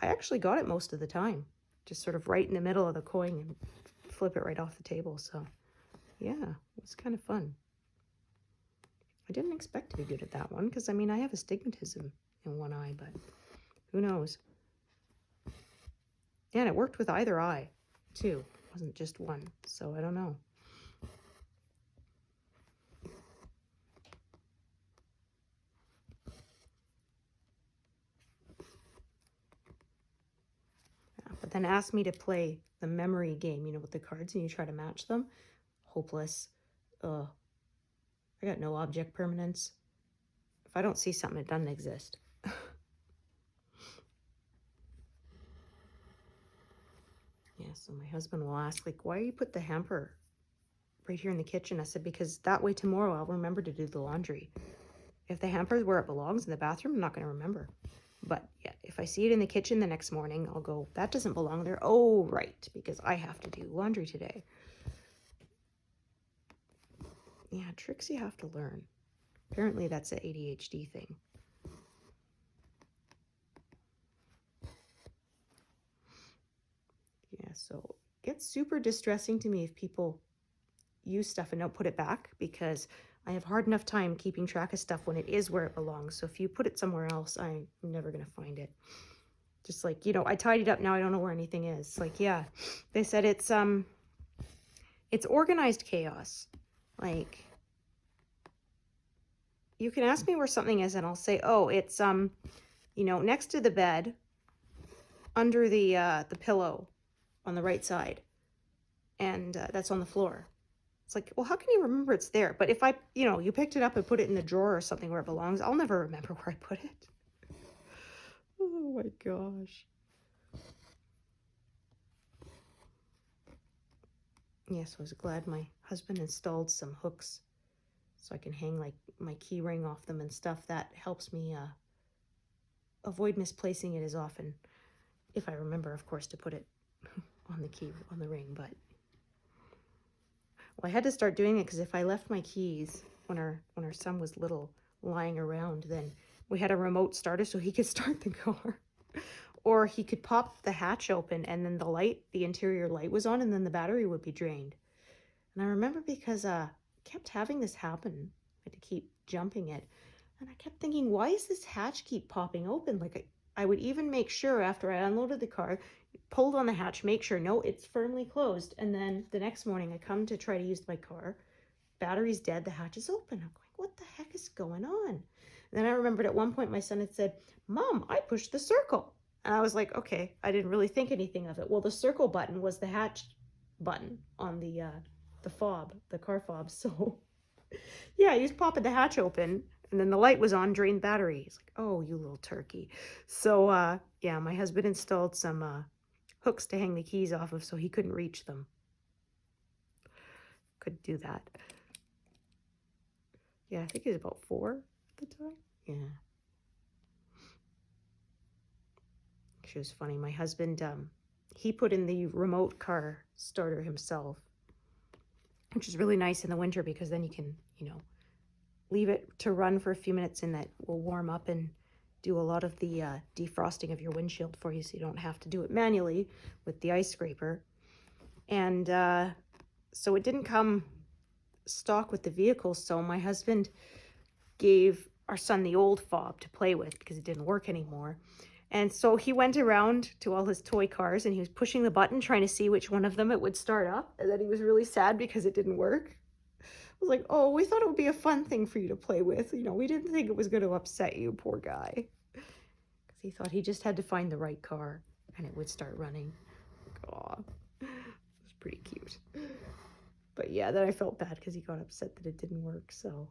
actually got it most of the time, just sort of right in the middle of the coin and flip it right off the table. So yeah, it was kind of fun. I didn't expect to be good at that one because, I mean, I have astigmatism in one eye, but who knows? Yeah, and it worked with either eye too. It wasn't just one, so I don't know. But then asked me to play the memory game, you know, with the cards and you try to match them. Hopeless. I got no object permanence. If I don't see something, it doesn't exist. Yeah, so my husband will ask, like, why you put the hamper right here in the kitchen? I said, because that way tomorrow I'll remember to do the laundry. If the hamper's where it belongs in the bathroom, I'm not going to remember. But yeah, if I see it in the kitchen the next morning, I'll go, that doesn't belong there. Oh, right, because I have to do laundry today. Yeah, tricks you have to learn. Apparently that's an ADHD thing. Yeah, so it gets super distressing to me if people use stuff and don't put it back, because I have hard enough time keeping track of stuff when it is where it belongs. So if you put it somewhere else, I'm never going to find it. Just like, you know, I tidied up, now I don't know where anything is. Like, yeah, they said it's organized chaos. Like, you can ask me where something is and I'll say, oh, it's, you know, next to the bed, under the pillow on the right side. And that's on the floor. It's like, well, how can you remember it's there? But if I, you know, you picked it up and put it in the drawer or something where it belongs, I'll never remember where I put it. Oh my gosh. Yes, I was glad my husband installed some hooks so I can hang like my key ring off them and stuff. That helps me avoid misplacing it as often. If I remember, of course, to put it on the key, on the ring. But well, I had to start doing it because if I left my keys when our son was little lying around, then we had a remote starter so he could start the car. Or he could pop the hatch open and then the interior light was on and then the battery would be drained. And I remember because I kept having this happen. I had to keep jumping it. And I kept thinking, why does this hatch keep popping open? Like I would even make sure after I unloaded the car, pulled on the hatch, make sure, no, it's firmly closed. And then the next morning I come to try to use my car. Battery's dead, the hatch is open. I'm going, what the heck is going on? And then I remembered at one point my son had said, Mom, I pushed the circle. And I was like, okay, I didn't really think anything of it. Well, the circle button was the hatch button on the fob, the car fob. So yeah, he was popping the hatch open and then the light was on, drained battery. He's like, oh, you little turkey. So yeah, my husband installed some hooks to hang the keys off of so he couldn't reach them. Couldn't do that. Yeah, I think he was about 4 at the time. Yeah. She was funny. My husband, he put in the remote car starter himself, which is really nice in the winter because then you can, you know, leave it to run for a few minutes and that will warm up and do a lot of the defrosting of your windshield for you so you don't have to do it manually with the ice scraper. And so it didn't come stock with the vehicle, so my husband gave our son the old fob to play with because it didn't work anymore. And so he went around to all his toy cars and he was pushing the button trying to see which one of them it would start up, and then he was really sad because it didn't work. I was like, oh, we thought it would be a fun thing for you to play with, you know, we didn't think it was going to upset you, poor guy, because he thought he just had to find the right car and it would start running. Aw, it was pretty cute. But yeah, then I felt bad because he got upset that it didn't work. So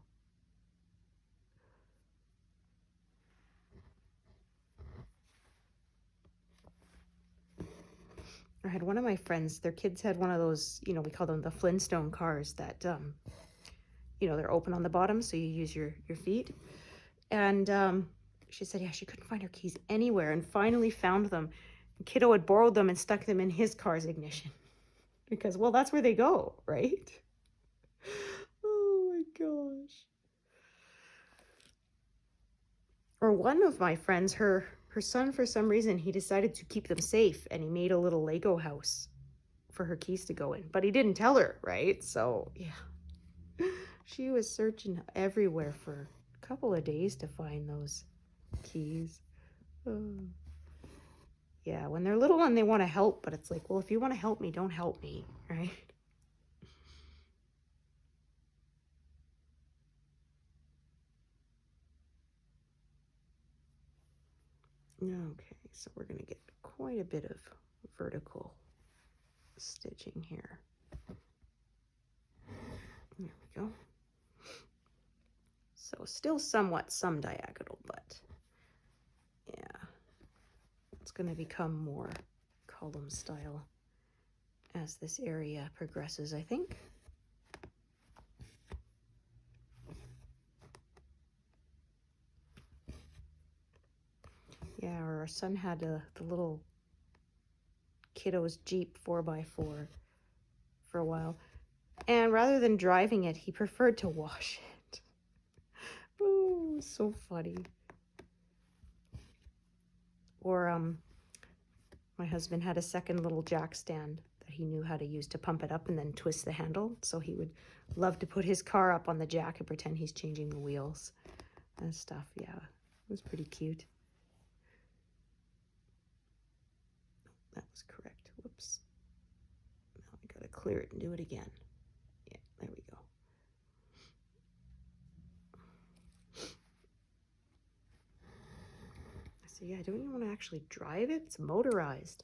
I had one of my friends, their kids had one of those, you know, we call them the Flintstone cars that, you know, they're open on the bottom so you use your feet. And she said, yeah, she couldn't find her keys anywhere and finally found them. Kiddo had borrowed them and stuck them in his car's ignition because, well, that's where they go, right? Oh my gosh. Or one of my friends, her son, for some reason, he decided to keep them safe and he made a little Lego house for her keys to go in, but he didn't tell her, right? So yeah, she was searching everywhere for a couple of days to find those keys. Oh. Yeah, when they're little and they want to help, but it's like, well, if you want to help me, don't help me, right? Okay, so we're going to get quite a bit of vertical stitching here. There we go. So still somewhat some diagonal, but yeah, it's going to become more column style as this area progresses, I think. Yeah, our son had the little kiddo's Jeep 4x4 for a while. And rather than driving it, he preferred to wash it. Oh, so funny. Or my husband had a second little jack stand that he knew how to use to pump it up and then twist the handle. So he would love to put his car up on the jack and pretend he's changing the wheels and stuff. Yeah, it was pretty cute. That was correct. Whoops. Now I gotta clear it and do it again. Yeah, there we go. So yeah, I don't even want to actually drive it. It's motorized.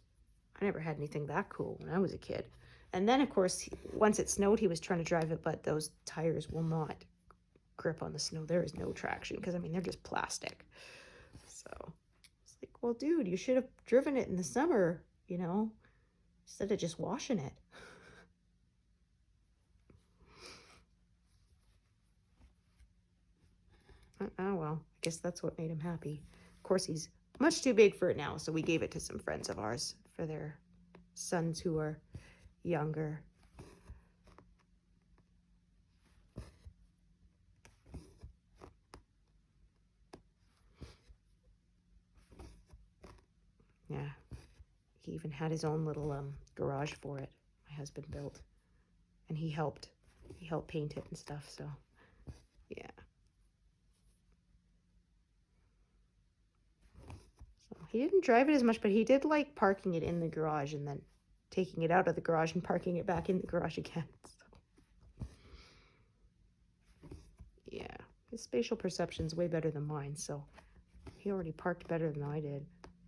I never had anything that cool when I was a kid. And then, of course, once it snowed, he was trying to drive it, but those tires will not grip on the snow. There is no traction because, I mean, they're just plastic. So it's like, well, dude, you should have driven it in the summer, you know, instead of just washing it. Oh, well, I guess that's what made him happy. Of course, he's much too big for it now, so we gave it to some friends of ours for their sons who are younger. Yeah, he even had his own little garage for it. My husband built, and he helped paint it and stuff. So, yeah. So he didn't drive it as much, but he did like parking it in the garage and then taking it out of the garage and parking it back in the garage again. So, yeah, his spatial perception's way better than mine, so he already parked better than I did.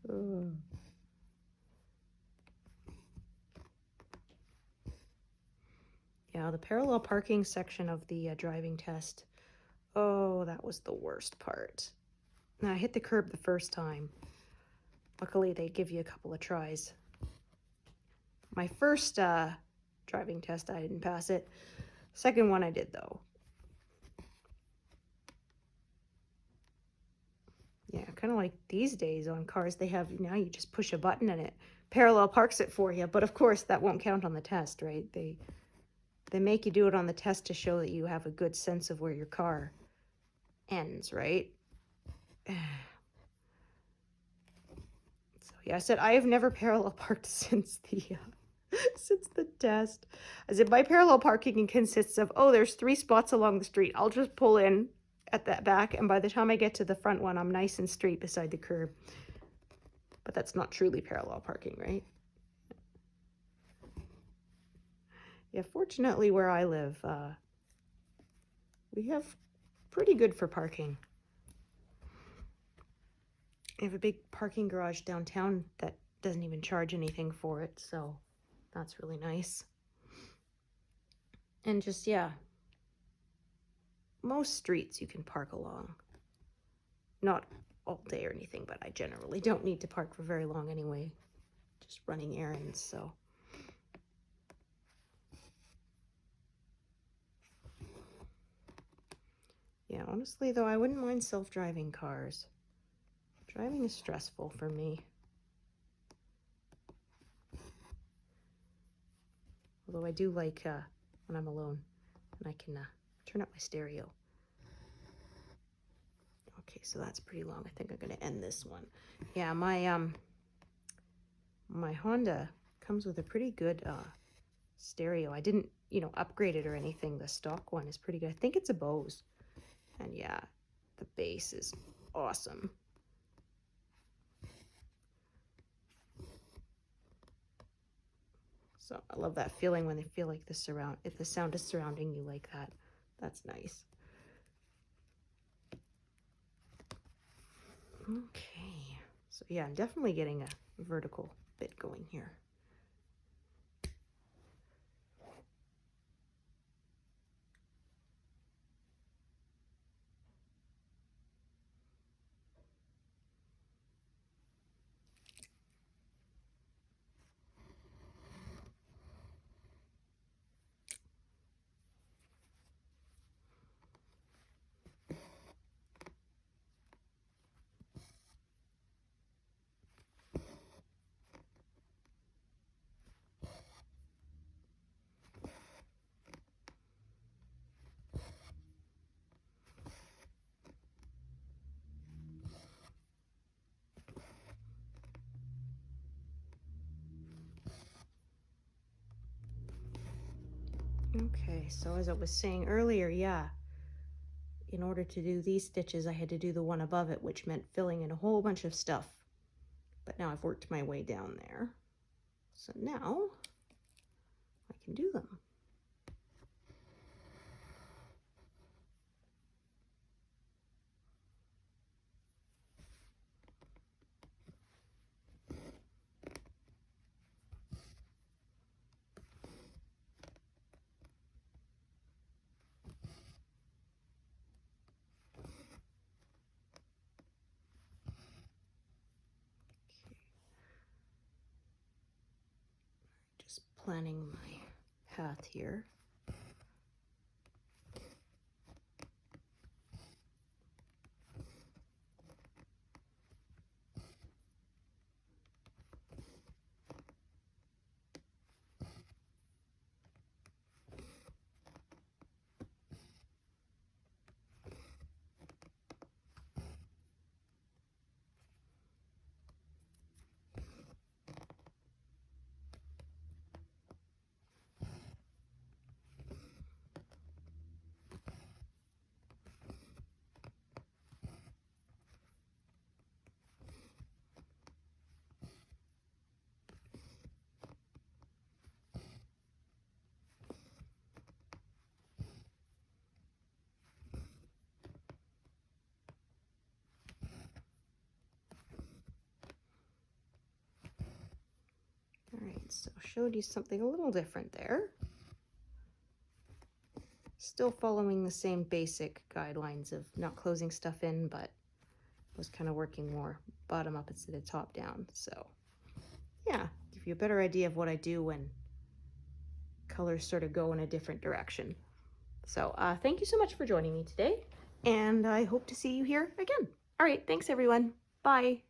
Ugh. Yeah, the parallel parking section of the driving test. Oh, that was the worst part. Now, I hit the curb the first time. Luckily, they give you a couple of tries. My first driving test, I didn't pass it. Second one, I did, though. Yeah, kind of like these days on cars, they have, now you just push a button and it parallel parks it for you. But of course, that won't count on the test, right? They make you do it on the test to show that you have a good sense of where your car ends, right? So yeah, I said I have never parallel parked since the test. I said my parallel parking consists of, oh, there's 3 spots along the street. I'll just pull in at that back, and by the time I get to the front one, I'm nice and straight beside the curb. But that's not truly parallel parking, right? Yeah, fortunately where I live, we have pretty good for parking. We have a big parking garage downtown that doesn't even charge anything for it, so that's really nice. And just, yeah, most streets you can park along. Not all day or anything, but I generally don't need to park for very long anyway. Just running errands, so. Yeah, honestly though, I wouldn't mind self-driving cars. Driving is stressful for me. Although I do like when I'm alone and I can turn up my stereo. Okay, so that's pretty long. I think I'm gonna end this one. Yeah, my Honda comes with a pretty good stereo. I didn't, upgrade it or anything. The stock one is pretty good. I think it's a Bose. And yeah, the bass is awesome. So I love that feeling when they feel like if the sound is surrounding you like that. That's nice. Okay, so yeah, I'm definitely getting a vertical bit going here. so as I was saying earlier, yeah, in order to do these stitches, I had to do the one above it, which meant filling in a whole bunch of stuff. But now I've worked my way down there. So now I can do them. Just planning my path here. All right, so showed you something a little different there. Still following the same basic guidelines of not closing stuff in, but was kind of working more bottom up instead of top down. So yeah, give you a better idea of what I do when colors sort of go in a different direction. So thank you so much for joining me today, and I hope to see you here again. All right, thanks everyone. Bye.